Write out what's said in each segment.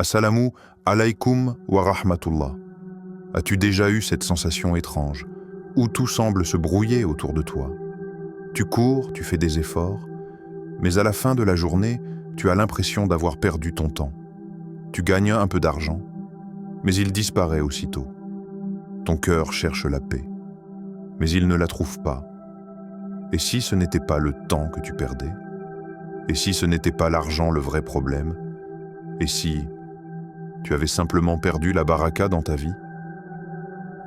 Assalamu alaykum wa rahmatullah. As-tu déjà eu cette sensation étrange, où tout semble se brouiller autour de toi? Tu cours, tu fais des efforts, mais à la fin de la journée, tu as l'impression d'avoir perdu ton temps. Tu gagnes un peu d'argent, mais il disparaît aussitôt. Ton cœur cherche la paix, mais il ne la trouve pas. Et si ce n'était pas le temps que tu perdais? Et si ce n'était pas l'argent le vrai problème? Et si tu avais simplement perdu la baraka dans ta vie?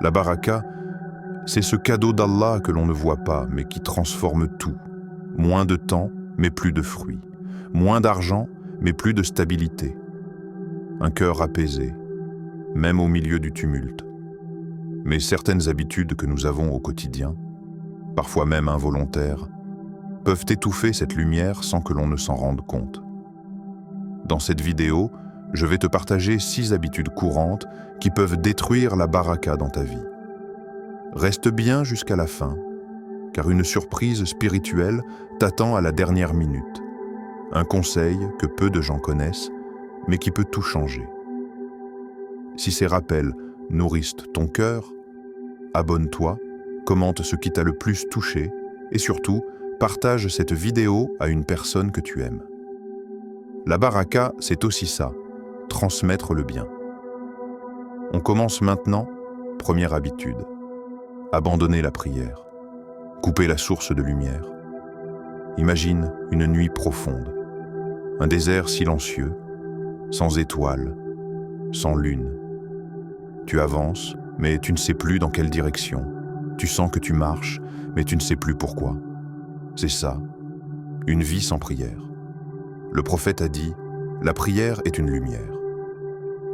La baraka, c'est ce cadeau d'Allah que l'on ne voit pas, mais qui transforme tout. Moins de temps, mais plus de fruits. Moins d'argent, mais plus de stabilité. Un cœur apaisé, même au milieu du tumulte. Mais certaines habitudes que nous avons au quotidien, parfois même involontaires, peuvent étouffer cette lumière sans que l'on ne s'en rende compte. Dans cette vidéo, je vais te partager 6 habitudes courantes qui peuvent détruire la baraka dans ta vie. Reste bien jusqu'à la fin, car une surprise spirituelle t'attend à la dernière minute. Un conseil que peu de gens connaissent, mais qui peut tout changer. Si ces rappels nourrissent ton cœur, abonne-toi, commente ce qui t'a le plus touché et surtout, partage cette vidéo à une personne que tu aimes. La baraka, c'est aussi ça, transmettre le bien. On commence maintenant, première habitude. Abandonner la prière. Couper la source de lumière. Imagine une nuit profonde. Un désert silencieux, sans étoiles, sans lune. Tu avances, mais tu ne sais plus dans quelle direction. Tu sens que tu marches, mais tu ne sais plus pourquoi. C'est ça, une vie sans prière. Le prophète a dit, la prière est une lumière.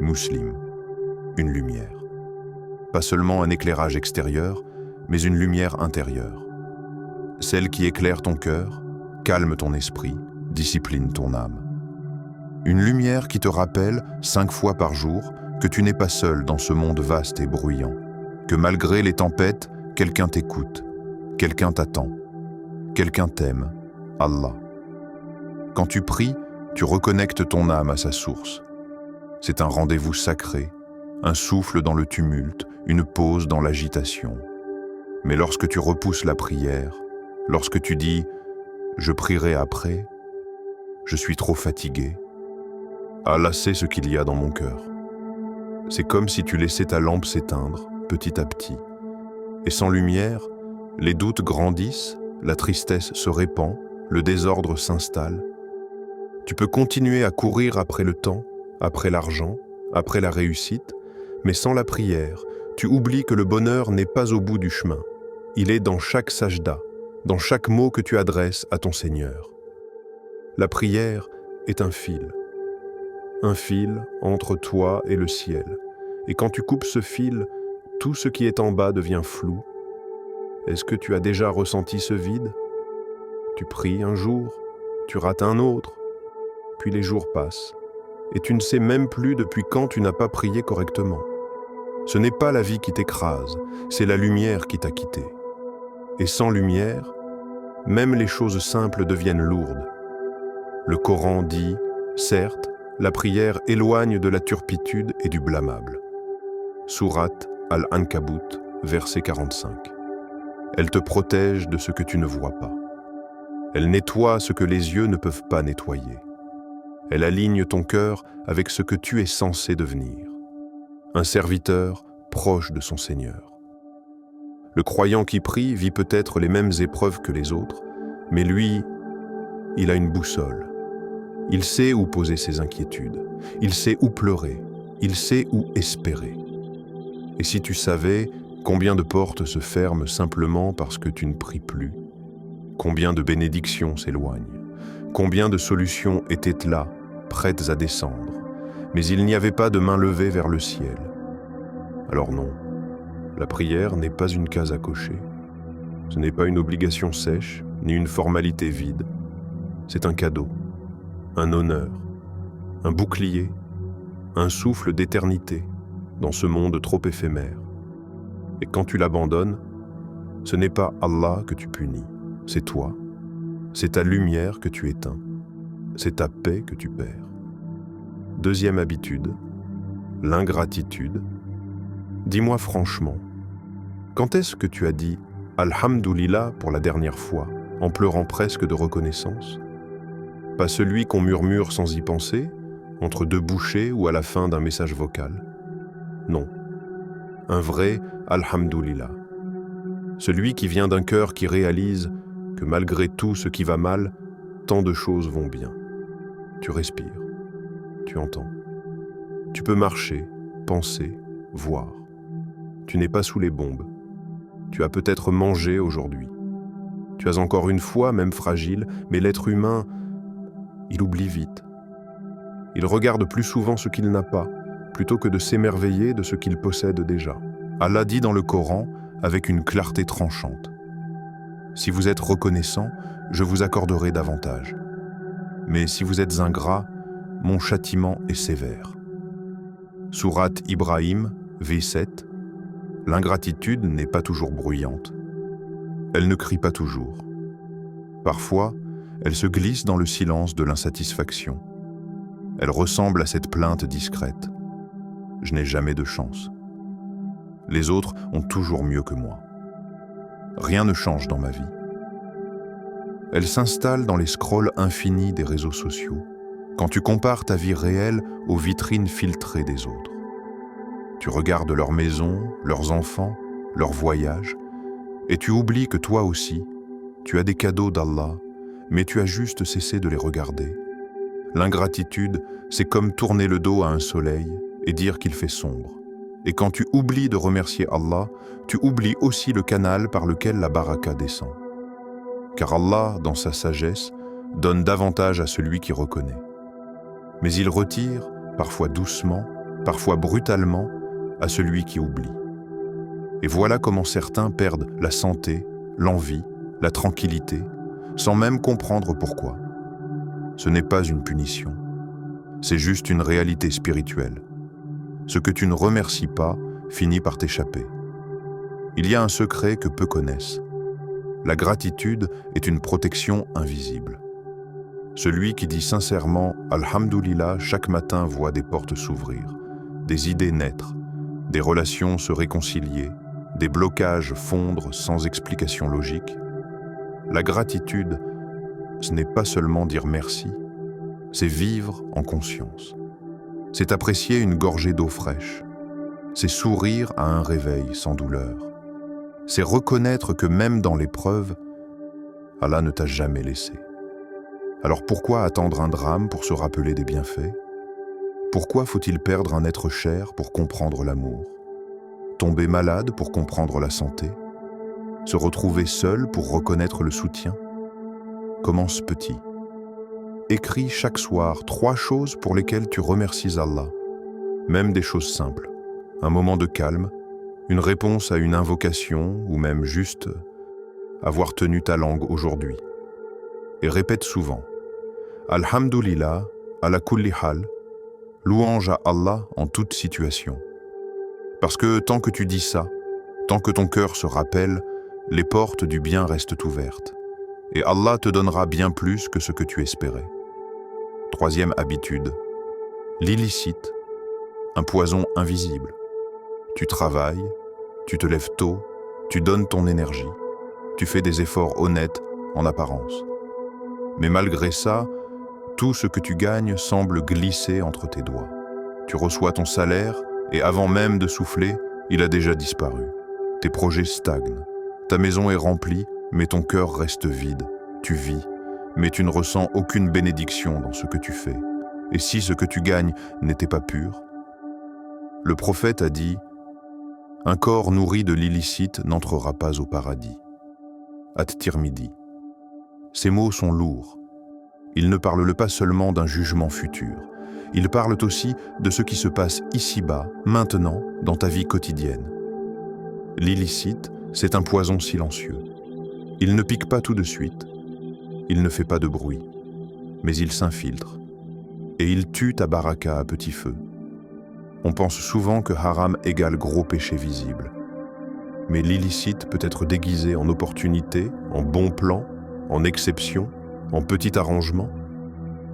Muslim, une lumière. Pas seulement un éclairage extérieur, mais une lumière intérieure. Celle qui éclaire ton cœur, calme ton esprit, discipline ton âme. Une lumière qui te rappelle 5 fois par jour que tu n'es pas seul dans ce monde vaste et bruyant, que malgré les tempêtes, quelqu'un t'écoute, quelqu'un t'attend, quelqu'un t'aime, Allah. Quand tu pries, tu reconnectes ton âme à sa source. C'est un rendez-vous sacré, un souffle dans le tumulte, une pause dans l'agitation. Mais lorsque tu repousses la prière, lorsque tu dis « je prierai après »,« je suis trop fatigué », Allah sait ce qu'il y a dans mon cœur. C'est comme si tu laissais ta lampe s'éteindre, petit à petit. Et sans lumière, les doutes grandissent, la tristesse se répand, le désordre s'installe. Tu peux continuer à courir après le temps, après l'argent, après la réussite, mais sans la prière, tu oublies que le bonheur n'est pas au bout du chemin. Il est dans chaque sajda, dans chaque mot que tu adresses à ton Seigneur. La prière est un fil entre toi et le ciel. Et quand tu coupes ce fil, tout ce qui est en bas devient flou. Est-ce que tu as déjà ressenti ce vide? Tu pries un jour, tu rates un autre, puis les jours passent, et tu ne sais même plus depuis quand tu n'as pas prié correctement. Ce n'est pas la vie qui t'écrase, c'est la lumière qui t'a quitté. Et sans lumière, même les choses simples deviennent lourdes. Le Coran dit, certes, la prière éloigne de la turpitude et du blâmable. Sourate Al-Ankabut, verset 45. Elle te protège de ce que tu ne vois pas. Elle nettoie ce que les yeux ne peuvent pas nettoyer. Elle aligne ton cœur avec ce que tu es censé devenir. Un serviteur proche de son Seigneur. Le croyant qui prie vit peut-être les mêmes épreuves que les autres, mais lui, il a une boussole. Il sait où poser ses inquiétudes, il sait où pleurer, il sait où espérer. Et si tu savais combien de portes se ferment simplement parce que tu ne pries plus, combien de bénédictions s'éloignent, combien de solutions étaient là, prêtes à descendre, mais il n'y avait pas de main levée vers le ciel. Alors non, la prière n'est pas une case à cocher. Ce n'est pas une obligation sèche, ni une formalité vide. C'est un cadeau, un honneur, un bouclier, un souffle d'éternité dans ce monde trop éphémère. Et quand tu l'abandonnes, ce n'est pas Allah que tu punis, c'est toi. C'est ta lumière que tu éteins. C'est ta paix que tu perds. Deuxième habitude, l'ingratitude. Dis-moi franchement, quand est-ce que tu as dit « Alhamdoulilah » pour la dernière fois, en pleurant presque de reconnaissance? Pas celui qu'on murmure sans y penser, entre deux bouchées ou à la fin d'un message vocal. Non, un vrai « Alhamdoulilah ». Celui qui vient d'un cœur qui réalise que malgré tout ce qui va mal, tant de choses vont bien. Tu respires, tu entends. Tu peux marcher, penser, voir. Tu n'es pas sous les bombes. Tu as peut-être mangé aujourd'hui. Tu as encore une foi, même fragile, mais l'être humain, il oublie vite. Il regarde plus souvent ce qu'il n'a pas, plutôt que de s'émerveiller de ce qu'il possède déjà. Allah dit dans le Coran, avec une clarté tranchante: si vous êtes reconnaissant, je vous accorderai davantage. Mais si vous êtes ingrat, mon châtiment est sévère. Sourate Ibrahim, V7. L'ingratitude n'est pas toujours bruyante. Elle ne crie pas toujours. Parfois, elle se glisse dans le silence de l'insatisfaction. Elle ressemble à cette plainte discrète. Je n'ai jamais de chance. Les autres ont toujours mieux que moi. Rien ne change dans ma vie. Elle s'installe dans les scrolls infinis des réseaux sociaux, quand tu compares ta vie réelle aux vitrines filtrées des autres. Tu regardes leurs maisons, leurs enfants, leurs voyages, et tu oublies que toi aussi, tu as des cadeaux d'Allah, mais tu as juste cessé de les regarder. L'ingratitude, c'est comme tourner le dos à un soleil et dire qu'il fait sombre. Et quand tu oublies de remercier Allah, tu oublies aussi le canal par lequel la baraka descend. Car Allah, dans sa sagesse, donne davantage à celui qui reconnaît. Mais il retire, parfois doucement, parfois brutalement, à celui qui oublie. Et voilà comment certains perdent la santé, l'envie, la tranquillité, sans même comprendre pourquoi. Ce n'est pas une punition, c'est juste une réalité spirituelle. Ce que tu ne remercies pas finit par t'échapper. Il y a un secret que peu connaissent. La gratitude est une protection invisible. Celui qui dit sincèrement « Alhamdoulilah » chaque matin voit des portes s'ouvrir, des idées naître, des relations se réconcilier, des blocages fondre sans explication logique. La gratitude, ce n'est pas seulement dire merci, c'est vivre en conscience. C'est apprécier une gorgée d'eau fraîche. C'est sourire à un réveil sans douleur. C'est reconnaître que même dans l'épreuve, Allah ne t'a jamais laissé. Alors pourquoi attendre un drame pour se rappeler des bienfaits? Pourquoi faut-il perdre un être cher pour comprendre l'amour? Tomber malade pour comprendre la santé? Se retrouver seul pour reconnaître le soutien? Commence petit. Écris chaque soir 3 choses pour lesquelles tu remercies Allah, même des choses simples. Un moment de calme, une réponse à une invocation ou même juste avoir tenu ta langue aujourd'hui. Et répète souvent Alhamdoulilah, ala kulli hal, louange à Allah en toute situation. Parce que tant que tu dis ça, tant que ton cœur se rappelle, les portes du bien restent ouvertes. Et Allah te donnera bien plus que ce que tu espérais. Troisième habitude, l'illicite, un poison invisible. Tu travailles, tu te lèves tôt, tu donnes ton énergie, tu fais des efforts honnêtes en apparence. Mais malgré ça, tout ce que tu gagnes semble glisser entre tes doigts. Tu reçois ton salaire et avant même de souffler, il a déjà disparu. Tes projets stagnent. Ta maison est remplie, mais ton cœur reste vide. Tu vis, mais tu ne ressens aucune bénédiction dans ce que tu fais. Et si ce que tu gagnes n'était pas pur? Le prophète a dit « Un corps nourri de l'illicite n'entrera pas au paradis ». At-Tirmidhi. Ces mots sont lourds. Ils ne parlent pas seulement d'un jugement futur. Ils parlent aussi de ce qui se passe ici-bas, maintenant, dans ta vie quotidienne. L'illicite, c'est un poison silencieux. Il ne pique pas tout de suite. Il ne fait pas de bruit. Mais il s'infiltre. Et il tue ta baraka à petit feu. On pense souvent que haram égale gros péché visible. Mais l'illicite peut être déguisé en opportunité, en bon plan, en exception, en petit arrangement.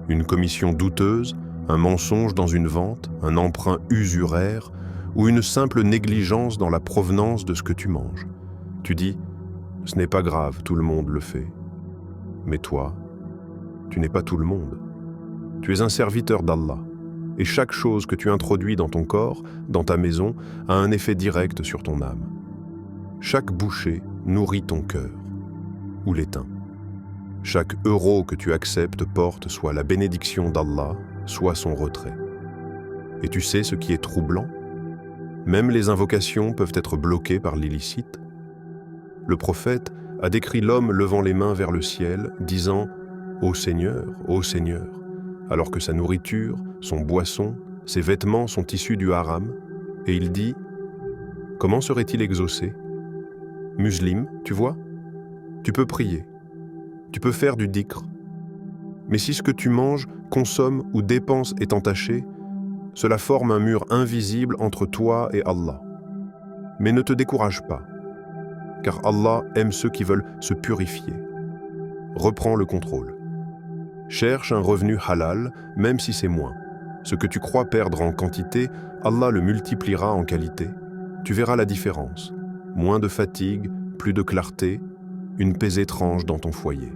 Une commission douteuse, Un mensonge dans une vente, un emprunt usuraire ou une simple négligence dans la provenance de ce que tu manges. Tu dis « ce n'est pas grave, tout le monde le fait ». Mais toi, tu n'es pas tout le monde. Tu es un serviteur d'Allah. Et chaque chose que tu introduis dans ton corps, dans ta maison, a un effet direct sur ton âme. Chaque bouchée nourrit ton cœur ou l'éteint. Chaque euro que tu acceptes porte soit la bénédiction d'Allah, soit son retrait. Et tu sais ce qui est troublant? Même les invocations peuvent être bloquées par l'illicite. Le prophète a décrit l'homme levant les mains vers le ciel, disant « Ô Seigneur, alors que sa nourriture, son boisson, ses vêtements sont issus du haram, et il dit « Comment serait-il exaucé? Musulman, tu vois? Tu peux prier, tu peux faire du dhikr. Mais si ce que tu manges, consommes ou dépenses est entaché, cela forme un mur invisible entre toi et Allah. Mais ne te décourage pas, car Allah aime ceux qui veulent se purifier. Reprends le contrôle. Cherche un revenu halal, même si c'est moins. Ce que tu crois perdre en quantité, Allah le multipliera en qualité. Tu verras la différence. Moins de fatigue, plus de clarté, une paix étrange dans ton foyer.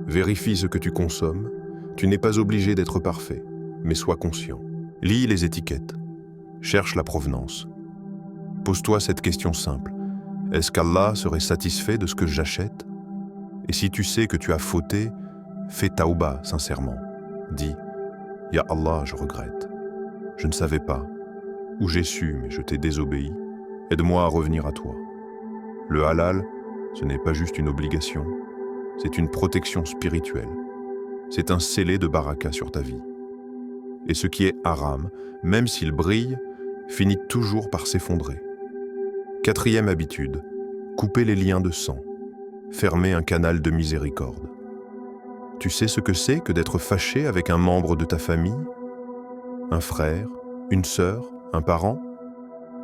Vérifie ce que tu consommes. Tu n'es pas obligé d'être parfait, mais sois conscient. Lis les étiquettes. Cherche la provenance. Pose-toi cette question simple. Est-ce qu'Allah serait satisfait de ce que j'achète? Et si tu sais que tu as fauté, fais taouba sincèrement. Dis, Ya Allah, je regrette. Je ne savais pas. Ou j'ai su, mais je t'ai désobéi. Aide-moi à revenir à toi. Le halal, ce n'est pas juste une obligation, c'est une protection spirituelle. C'est un scellé de baraka sur ta vie. Et ce qui est haram, même s'il brille, finit toujours par s'effondrer. 4e habitude, couper les liens de sang, fermer un canal de miséricorde. Tu sais ce que c'est que d'être fâché avec un membre de ta famille? Un frère, une sœur, un parent?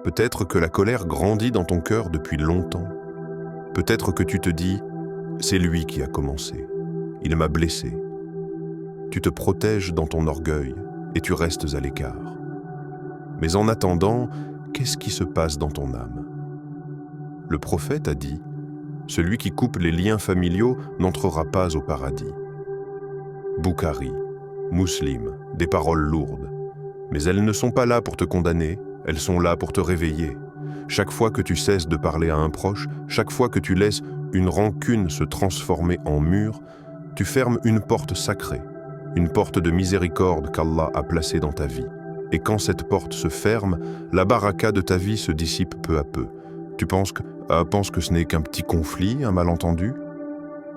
Peut-être que la colère grandit dans ton cœur depuis longtemps. Peut-être que tu te dis « c'est lui qui a commencé, il m'a blessé ». Tu te protèges dans ton orgueil et tu restes à l'écart. Mais en attendant, qu'est-ce qui se passe dans ton âme? Le prophète a dit « celui qui coupe les liens familiaux n'entrera pas au paradis ». Bukhari, Muslim, des paroles lourdes. Mais elles ne sont pas là pour te condamner, elles sont là pour te réveiller. Chaque fois que tu cesses de parler à un proche, chaque fois que tu laisses une rancune se transformer en mur, tu fermes une porte sacrée, une porte de miséricorde qu'Allah a placée dans ta vie. Et quand cette porte se ferme, la baraka de ta vie se dissipe peu à peu. Tu penses que ce n'est qu'un petit conflit, un malentendu?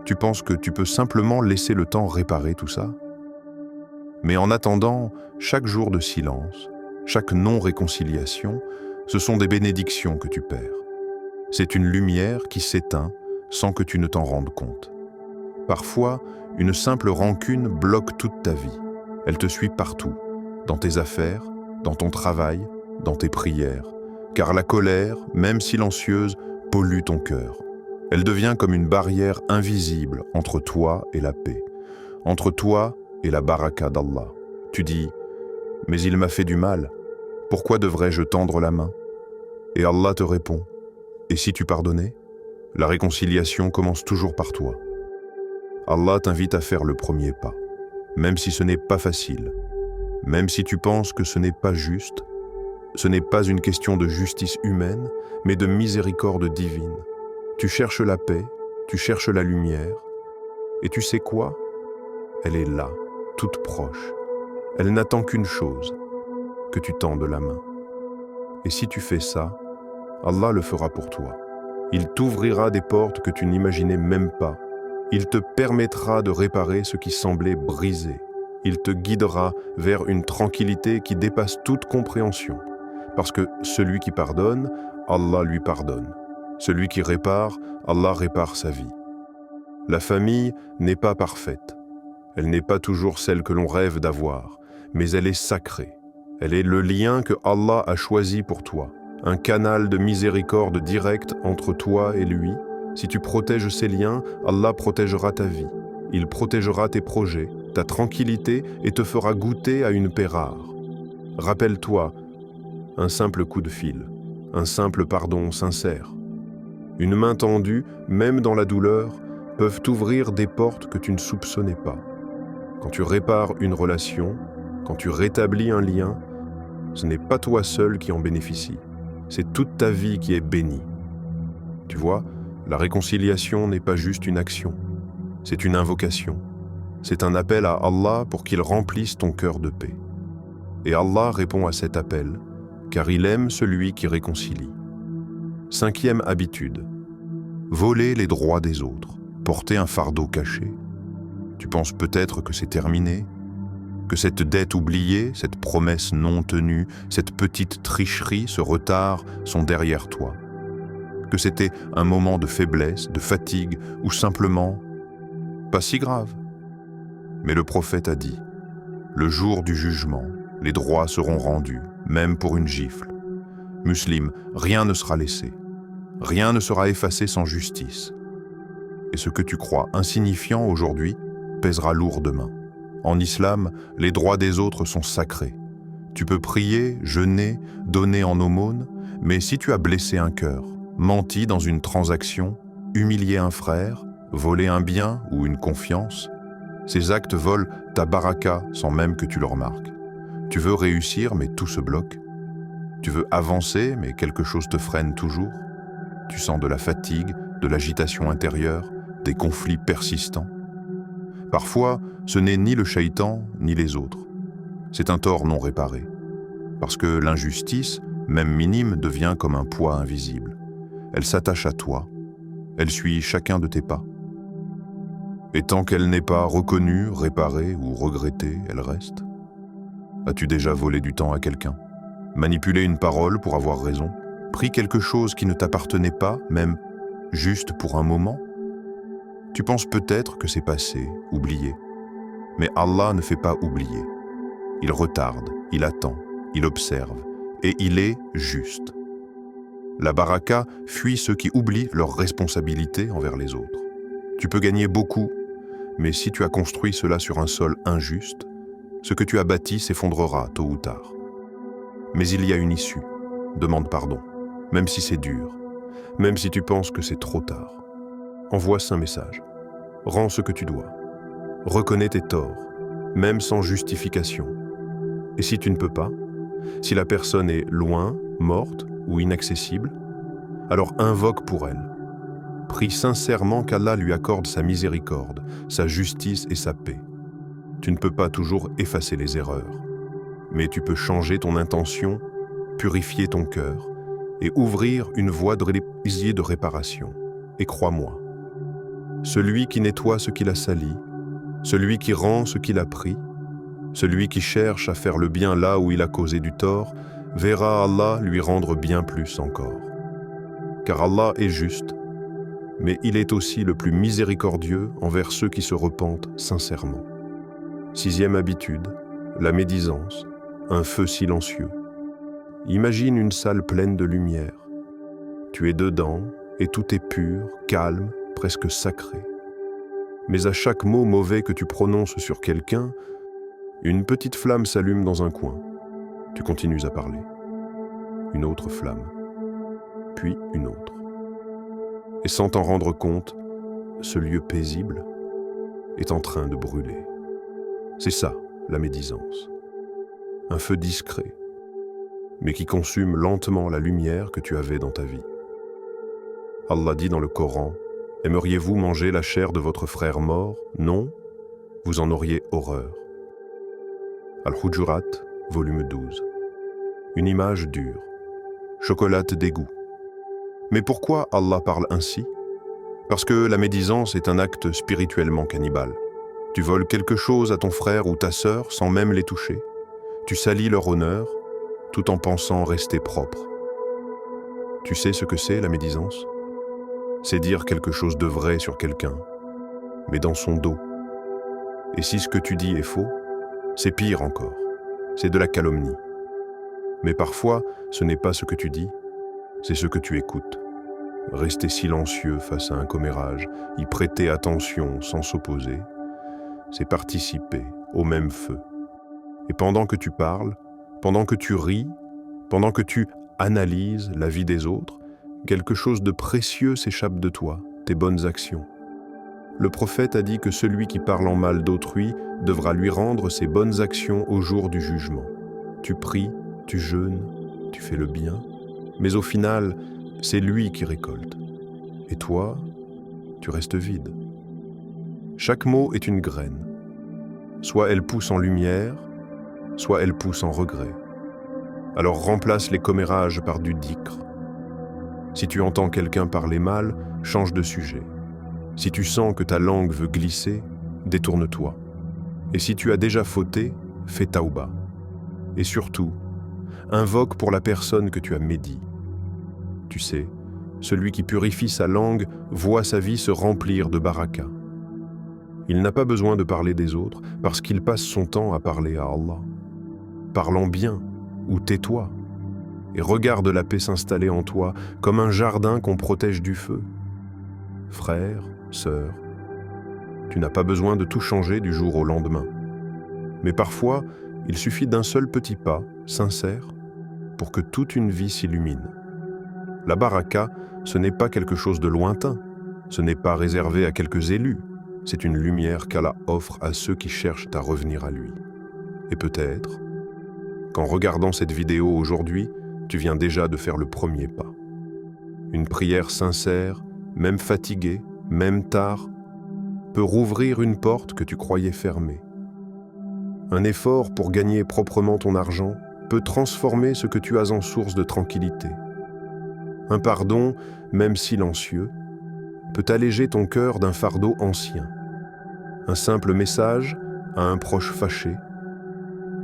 Tu penses que tu peux simplement laisser le temps réparer tout ça? Mais en attendant, chaque jour de silence, chaque non-réconciliation, ce sont des bénédictions que tu perds. C'est une lumière qui s'éteint sans que tu ne t'en rendes compte. Parfois, une simple rancune bloque toute ta vie. Elle te suit partout, dans tes affaires, dans ton travail, dans tes prières. Car la colère, même silencieuse, pollue ton cœur. Elle devient comme une barrière invisible entre toi et la paix, entre toi et la baraka d'Allah. Tu dis « mais il m'a fait du mal, pourquoi devrais-je tendre la main ?» Et Allah te répond « et si tu pardonnais ?» La réconciliation commence toujours par toi. Allah t'invite à faire le premier pas, même si ce n'est pas facile, même si tu penses que ce n'est pas juste. Ce n'est pas une question de justice humaine, mais de miséricorde divine. Tu cherches la paix, tu cherches la lumière, et tu sais quoi? Elle est là, toute proche. Elle n'attend qu'une chose, que tu tendes la main. Et si tu fais ça, Allah le fera pour toi. Il t'ouvrira des portes que tu n'imaginais même pas. Il te permettra de réparer ce qui semblait brisé. Il te guidera vers une tranquillité qui dépasse toute compréhension. Parce que celui qui pardonne, Allah lui pardonne. Celui qui répare, Allah répare sa vie. La famille n'est pas parfaite. Elle n'est pas toujours celle que l'on rêve d'avoir, mais elle est sacrée. Elle est le lien que Allah a choisi pour toi, un canal de miséricorde direct entre toi et lui. Si tu protèges ces liens, Allah protégera ta vie. Il protégera tes projets, ta tranquillité et te fera goûter à une paix rare. Rappelle-toi, un simple coup de fil, un simple pardon sincère, une main tendue, même dans la douleur, peuvent ouvrir des portes que tu ne soupçonnais pas. Quand tu répares une relation, quand tu rétablis un lien, ce n'est pas toi seul qui en bénéficie, c'est toute ta vie qui est bénie. Tu vois, la réconciliation n'est pas juste une action, c'est une invocation. C'est un appel à Allah pour qu'il remplisse ton cœur de paix. Et Allah répond à cet appel, car il aime celui qui réconcilie. 5e habitude. Voler les droits des autres, porter un fardeau caché. Tu penses peut-être que c'est terminé, que cette dette oubliée, cette promesse non tenue, cette petite tricherie, ce retard sont derrière toi. Que c'était un moment de faiblesse, de fatigue, ou simplement pas si grave. Mais le prophète a dit, le jour du jugement, les droits seront rendus, même pour une gifle. Musulman, rien ne sera laissé. Rien ne sera effacé sans justice. Et ce que tu crois insignifiant aujourd'hui pèsera lourd demain. En islam, les droits des autres sont sacrés. Tu peux prier, jeûner, donner en aumône, mais si tu as blessé un cœur, menti dans une transaction, humilié un frère, volé un bien ou une confiance, ces actes volent ta baraka sans même que tu le remarques. Tu veux réussir, mais tout se bloque. Tu veux avancer, mais quelque chose te freine toujours. Tu sens de la fatigue, de l'agitation intérieure, des conflits persistants. Parfois, ce n'est ni le shaitan, ni les autres. C'est un tort non réparé. Parce que l'injustice, même minime, devient comme un poids invisible. Elle s'attache à toi. Elle suit chacun de tes pas. Et tant qu'elle n'est pas reconnue, réparée ou regrettée, elle reste. As-tu déjà volé du temps à quelqu'un? Manipulé une parole pour avoir raison? Pris quelque chose qui ne t'appartenait pas, même juste pour un moment? Tu penses peut-être que c'est passé, oublié. Mais Allah ne fait pas oublier. Il retarde, il attend, il observe, et il est juste. La baraka fuit ceux qui oublient leurs responsabilités envers les autres. Tu peux gagner beaucoup, mais si tu as construit cela sur un sol injuste, ce que tu as bâti s'effondrera tôt ou tard. Mais il y a une issue. Demande pardon, même si c'est dur, même si tu penses que c'est trop tard. Envoie un message. Rends ce que tu dois. Reconnais tes torts, même sans justification. Et si tu ne peux pas, si la personne est loin, morte ou inaccessible, alors invoque pour elle. Prie sincèrement qu'Allah lui accorde sa miséricorde, sa justice et sa paix. Tu ne peux pas toujours effacer les erreurs, mais tu peux changer ton intention, purifier ton cœur et ouvrir une voie de réparation. Et crois-moi, celui qui nettoie ce qu'il a sali, celui qui rend ce qu'il a pris, celui qui cherche à faire le bien là où il a causé du tort, verra Allah lui rendre bien plus encore. Car Allah est juste, mais il est aussi le plus miséricordieux envers ceux qui se repentent sincèrement. 6e habitude, la médisance, un feu silencieux. Imagine une salle pleine de lumière. Tu es dedans et tout est pur, calme, presque sacré. Mais à chaque mot mauvais que tu prononces sur quelqu'un, une petite flamme s'allume dans un coin. Tu continues à parler. Une autre flamme, puis une autre. Et sans t'en rendre compte, ce lieu paisible est en train de brûler. C'est ça, la médisance. Un feu discret, mais qui consume lentement la lumière que tu avais dans ta vie. Allah dit dans le Coran, « Aimeriez-vous manger la chair de votre frère mort? Non, vous en auriez horreur. » Al-Hujurat, volume 12. Une image dure, chocolate d'égout. Mais pourquoi Allah parle ainsi? Parce que la médisance est un acte spirituellement cannibale. Tu voles quelque chose à ton frère ou ta sœur sans même les toucher. Tu salis leur honneur, tout en pensant rester propre. Tu sais ce que c'est la médisance? C'est dire quelque chose de vrai sur quelqu'un, mais dans son dos. Et si ce que tu dis est faux, c'est pire encore, c'est de la calomnie. Mais parfois, ce n'est pas ce que tu dis, c'est ce que tu écoutes. Rester silencieux face à un commérage, y prêter attention sans s'opposer, c'est participer au même feu. Et pendant que tu parles, pendant que tu ris, pendant que tu analyses la vie des autres, quelque chose de précieux s'échappe de toi, tes bonnes actions. Le prophète a dit que celui qui parle en mal d'autrui devra lui rendre ses bonnes actions au jour du jugement. Tu pries, tu jeûnes, tu fais le bien, mais au final, c'est lui qui récolte. Et toi, tu restes vide. Chaque mot est une graine. Soit elle pousse en lumière, soit elle pousse en regret. Alors remplace les commérages par du dhikr. Si tu entends quelqu'un parler mal, change de sujet. Si tu sens que ta langue veut glisser, détourne-toi. Et si tu as déjà fauté, fais taouba. Et surtout, invoque pour la personne que tu as médit. Tu sais, celui qui purifie sa langue voit sa vie se remplir de baraka. Il n'a pas besoin de parler des autres parce qu'il passe son temps à parler à Allah. Parle en bien ou tais-toi et regarde la paix s'installer en toi comme un jardin qu'on protège du feu. Frère, sœur, tu n'as pas besoin de tout changer du jour au lendemain. Mais parfois, il suffit d'un seul petit pas, sincère, pour que toute une vie s'illumine. La baraka, ce n'est pas quelque chose de lointain, ce n'est pas réservé à quelques élus, c'est une lumière qu'Allah offre à ceux qui cherchent à revenir à lui. Et peut-être qu'en regardant cette vidéo aujourd'hui, tu viens déjà de faire le premier pas. Une prière sincère, même fatiguée, même tard, peut rouvrir une porte que tu croyais fermée. Un effort pour gagner proprement ton argent peut transformer ce que tu as en source de tranquillité. Un pardon, même silencieux, peut alléger ton cœur d'un fardeau ancien. Un simple message à un proche fâché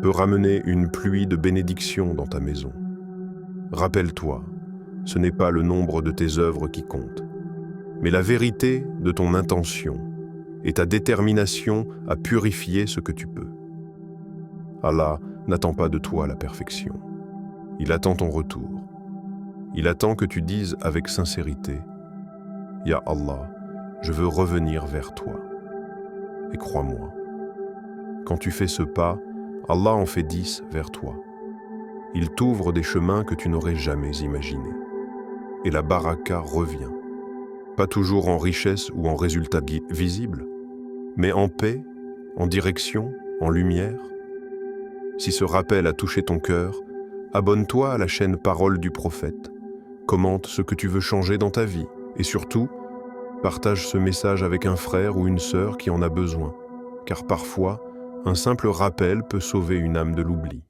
peut ramener une pluie de bénédictions dans ta maison. Rappelle-toi, ce n'est pas le nombre de tes œuvres qui compte, mais la vérité de ton intention et ta détermination à purifier ce que tu peux. Allah n'attend pas de toi la perfection. Il attend ton retour. Il attend que tu dises avec sincérité « Ya Allah, je veux revenir vers toi. » Et crois-moi, quand tu fais ce pas, Allah en fait 10 vers toi. Il t'ouvre des chemins que tu n'aurais jamais imaginés. Et la baraka revient. Pas toujours en richesse ou en résultats visibles, mais en paix, en direction, en lumière. Si ce rappel a touché ton cœur, abonne-toi à la chaîne Parole du Prophète, commente ce que tu veux changer dans ta vie et surtout, partage ce message avec un frère ou une sœur qui en a besoin, car parfois, un simple rappel peut sauver une âme de l'oubli.